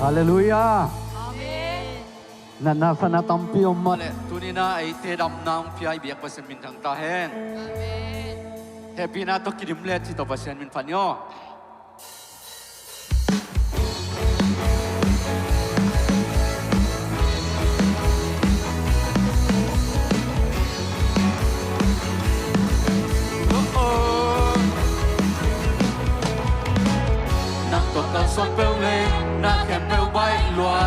Hallelujah. Amen. Nasa natampi om Male tunina ay te dam nang piai biak pasen min thang ta hen. Amen. Happy na to kidim let si to pasen min panyo. Nang to kal son pel le na kem pel bai loa.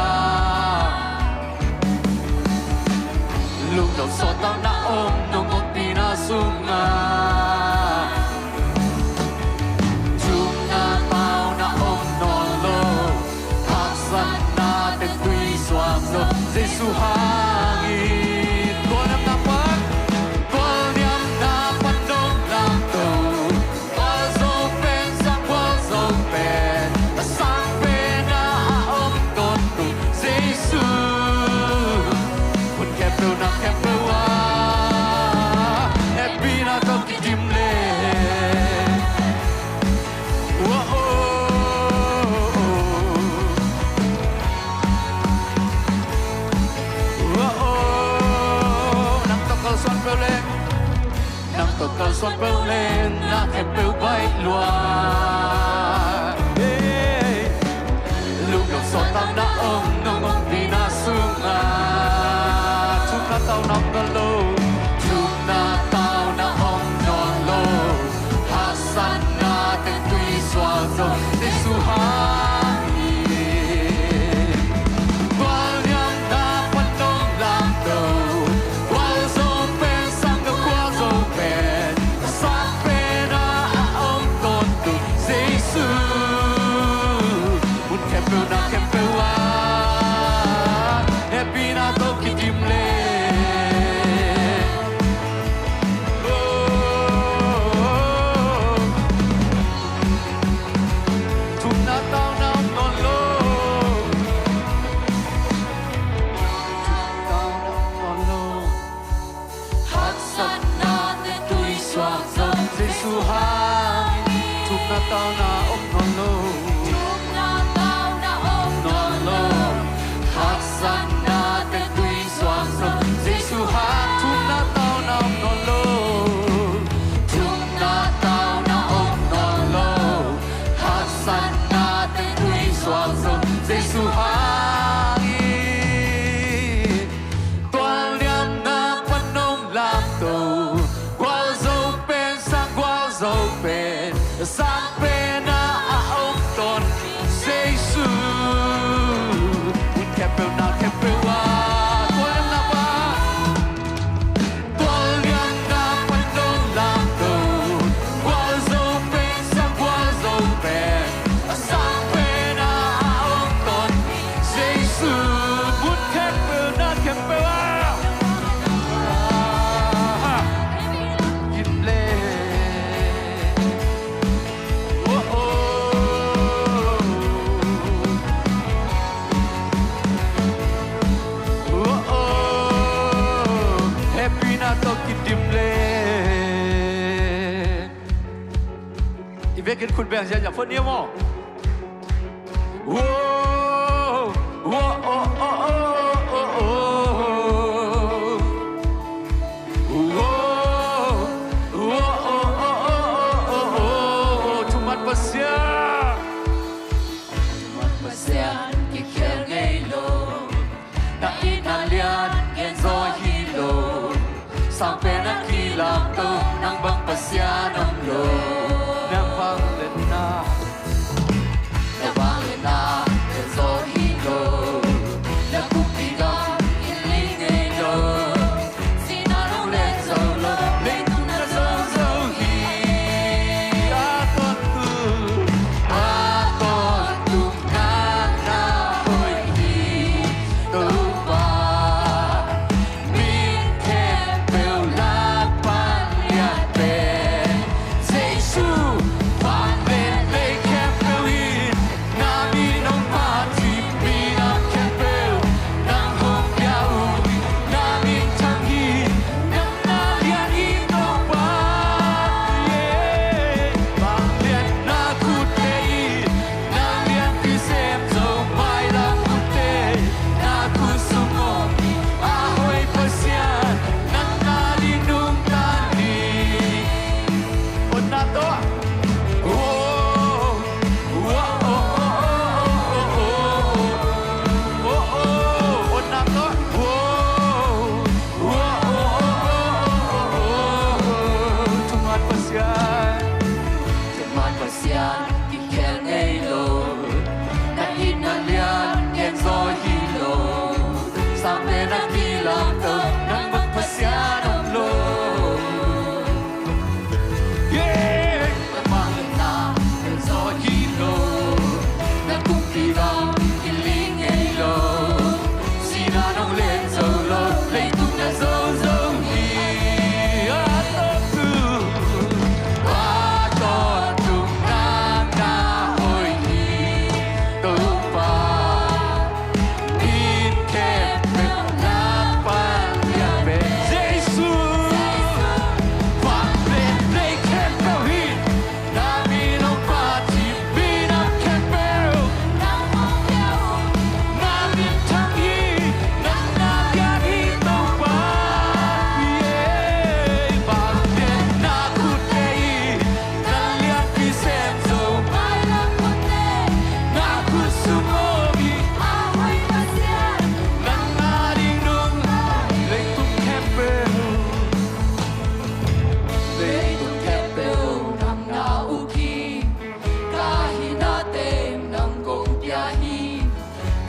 Lúc đầu so tao đã ôm nông một tí na sunga. Chúng na tao đã ôm non lô. Thác sẵn na tên quy xoa dô. Giê-xu hangin. Con em na bắt. Con em na bắt đông làm tàu. Qua dâu bên sang qua dâu bên. Sang bên na ôm con tù. Giê-xu. Một kẹp đâu na kẹp đâu à. Happy na tao kì tìm lệ. Nang tokal son pel lên. Nang tokal son pel lên. Na kẹp pel bay loa. Lúc đầu so tao đã ôm nông ôm vì na sunga. Chúng na tao nằm non lô. Chúng na tao na ôm non lô. Hasan na tên tuy xoa dô. Giê-xu hangin. Qua niam na bắt đông làm tàu. Qua dâu bên sang đâu qua dâu bên. Sang bên na ôm con tù. Giê-xu. Một kẹp bêu na kẹp bêu à. Happy na tao kì tìm lệ. Chúng na tao nằm non lô. Chúng tao nằm non lô. Hát sẵn na tên tuy xoa dâu. Giê-xu hangin. Chúng na tao na ôm non lô. Chúng na tao đã ôm Non lô. Hát sẵn na tên tuy xoa dâu. Giê-xu hangin. Chúng na tao nằm non lô. Chúng na tao na ôm non lô. Hát sẵn na tên tuy xoa dâu. Giê-xu hangin. Toàn niệm na bắt nông làm tàu. Qua dâu bên sang qua dâu bên. Sang bên na ôm con Giê-xu. Un kẹp bêu na kẹp bêu à. Toàn niệm na ba. Toàn niệm na bắt nông làm tàu. Qua dâu bên sang qua dâu bên. Sang bên na ôm con Giê-xu. Un kẹp bêu na kẹp bêu à. Kim lệ. Oh oh. Oh oh. Happy na to kim lệ. Ivekin kun bang siya phone niya mo. Whoa. Whoa oh oh oh oh oh. Whoa. Whoa oh oh oh oh oh. Tumat pa siya. Pasian kì khéo gây lô. Na inalian gen zo hilo. Sampai na kilam to nang bang pasyan ang lo. Nang banglen na. Nang banglen na gen zo hilo. Nagkupigang ilingay lo. Sinanong let zo lo. Lingkong na zo zo hi. Aton tu. Aton tu nga na hoy hi. Tuwa. Min kẹp bêu lạc pan liat ben. Giê-xu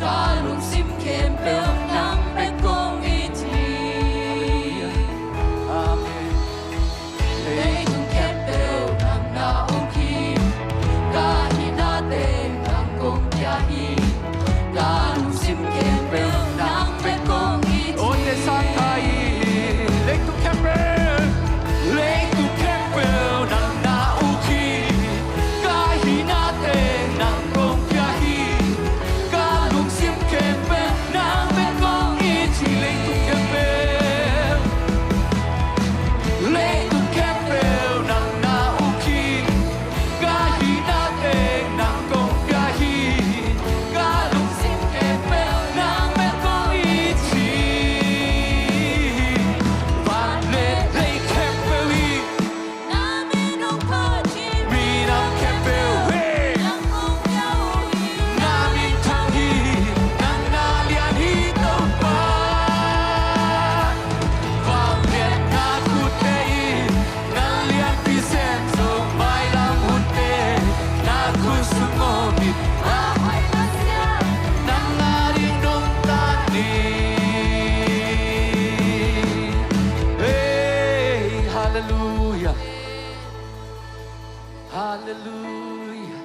Kalung sim kem pel nang pe kong iti Amen. Lei tung kem pel nang na uki Kahina te nang kong yahi Kalung sim kem pel nang pe kong iti Onde santai Lake to Campbell Lake to Campbell Nang nauki Kahinate Nang kong yahi Kalung sim Campbell Nang bekong iti Lake to Campbell Lake to Campbell Nang nauki Kahinate Nang kong yahi Kalung sim Campbell Nang bekong iti Vanlet Lake Campbell Namin ang pagin Minang Campbell Nang kong yawi Namin tanghi Nang nalian hitaw pa Vanlet na kutei Nalian Vicenzo May lamute Na kusumomit Ahoy na siya Nang narinong tani Hey, hallelujah Hallelujah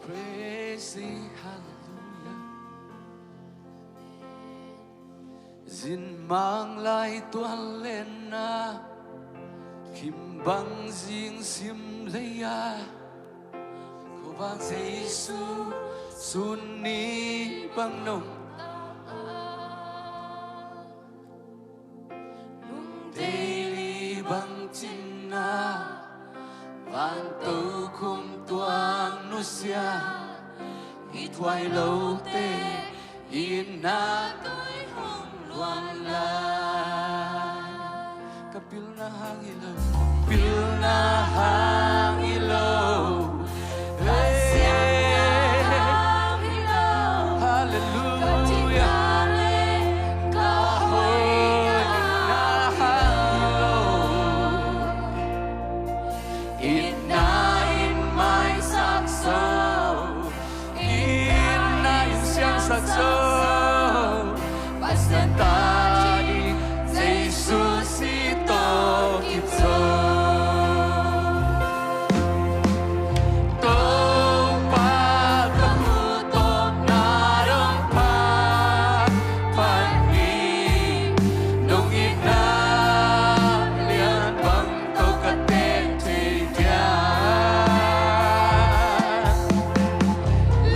Praise thee, hallelujah Zin mang lai tuan lên na Kim bang riêng sim lấy ya Cô bang Giê-xu Xuân ni bang nông Nung daily bang chinh na Vang tâu khung tuang nu xia Ít hoài lâu tê In na Tôi hong luang la Kapil na hang ilaw Kapil na hang ilaw Hallelujah Kahoy na hang ilaw Inain may sakso Inain siyang sakso Basta tadi Jesus ito kitso Tong pagkahutom narong pagpani Nung inalian bang to katete diyan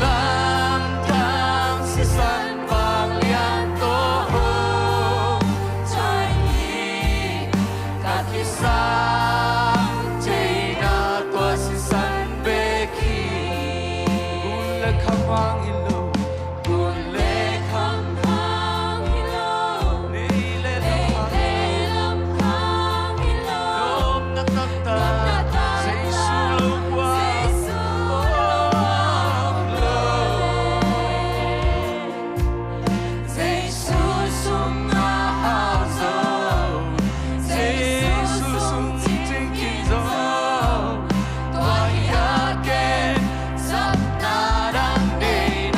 Lantang si San Bang lian toho Chai kakisang Chay na to si San Becky Gule kamang ilaw Gule Hang ilaw nile Lele lam hang ilaw Lom nakakta sa isulong wa Jesus sung na hazo Jesus sung tingking zo Tuayaken sa narang day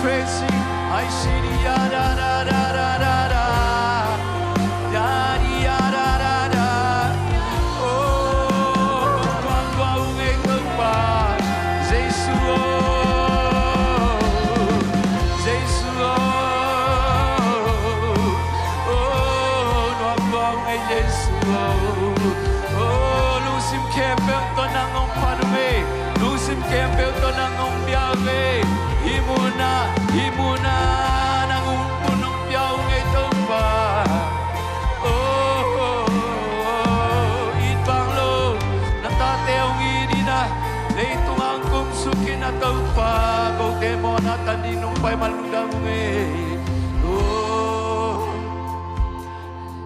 praising. I see the ya da da da da da da. Ya di ya da da da. Oh, con qua nghe cơn bà. Giêsu ơi, Giêsu ơi. Oh, con qua nghe Giêsu ơi. Oh, lusim kempel tonang ong padume. Lusim kempel tonang ong biawe. Himuna nang punong piao ngay tumba. Oh, itbang lo natateong idina. Leitung ang kumsukin na tumba. Kau demo na taninong pa'y malundang ngay. Oh,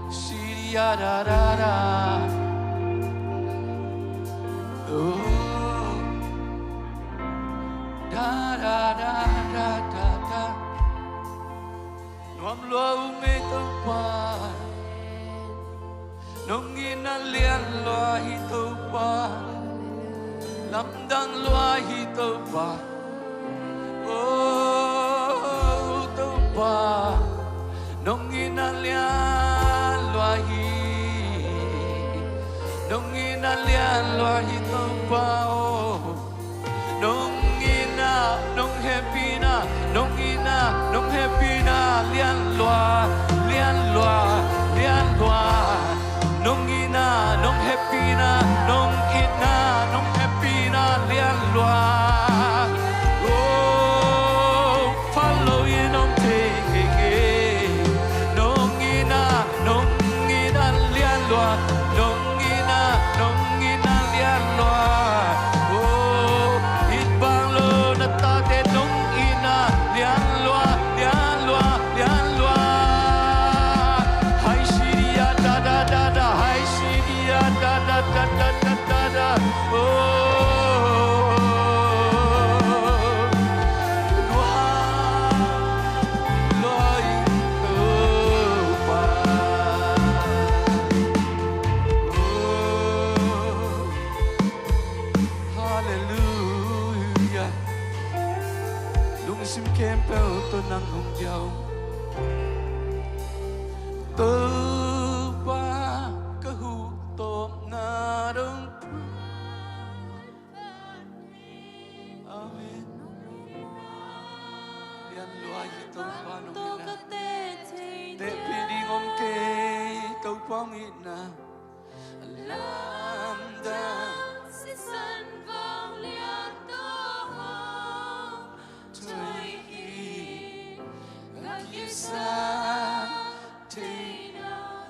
Siria da da da. Oh, da da da da da da. Nuam loa unge taupa, nong inalian loa hitaupa, lamdang loa hitaupa. Oh taupa, nong inalian loa hi, nong inalian loa hitaupa. Oh, nong happy na, nong happy na, lian loa, lian loa, lian loa. Nong happy na, nong happy na, lian loa. Oh, follow you nong take, nong ina, lian loa, nong ina, lian loa. Sim kempel to nang hungyaw. Taupa kahutom na rong. Amen. Lian luay taupa nong ina. Te piling om ke taupa ina. Alam da si san vang lian to.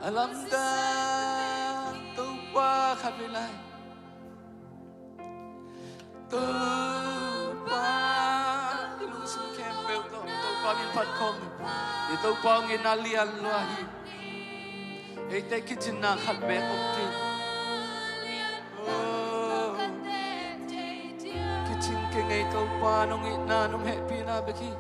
Alam dan taupa kabilay, taupa ilusim kempel taupa milpat kom, taupa nginalian luahi, ite kijina katbe okti, kijin kengay taupa nung ina nung happy na beki.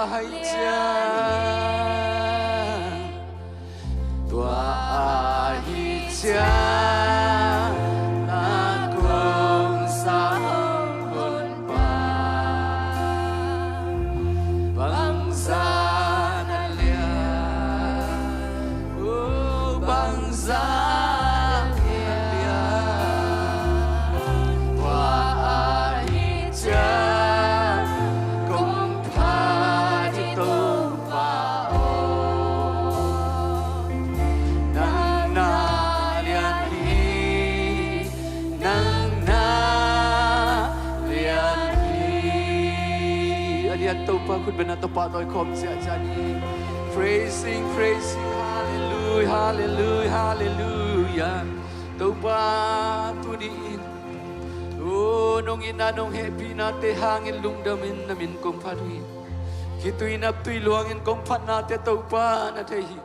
Hai cha tua ai cha akong sahon pa bangsa nalia oh bangsa nalia tua ai cha pa kun benata pa toy kom sia jani. Praising, hallelujah, hallelujah, hallelujah. Tau pa tu diin. Oh, nung ina nung happy nate hangin lungdamin namin kong paduin. Kituin ap tuy luangin kong pat nate tau pa natehi.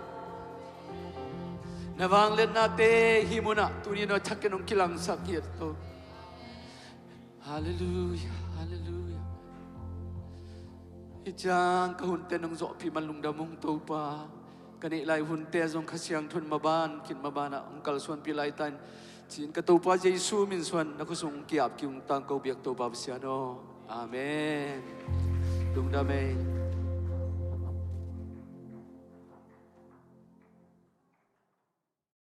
Navanglen nate himuna tuni no chakin nung kilang sakit to. Hallelujah, hallelujah. Ijang kahunte nung zopi malungdamong tau pa. Kanilay hunte zong kasyang tun maban kin mabana ang kalsuan pilay tan. Sin katupa Jesu min suan nakusung kiap kiung tang kau biak tau babsiano. Amen. Lungdamay.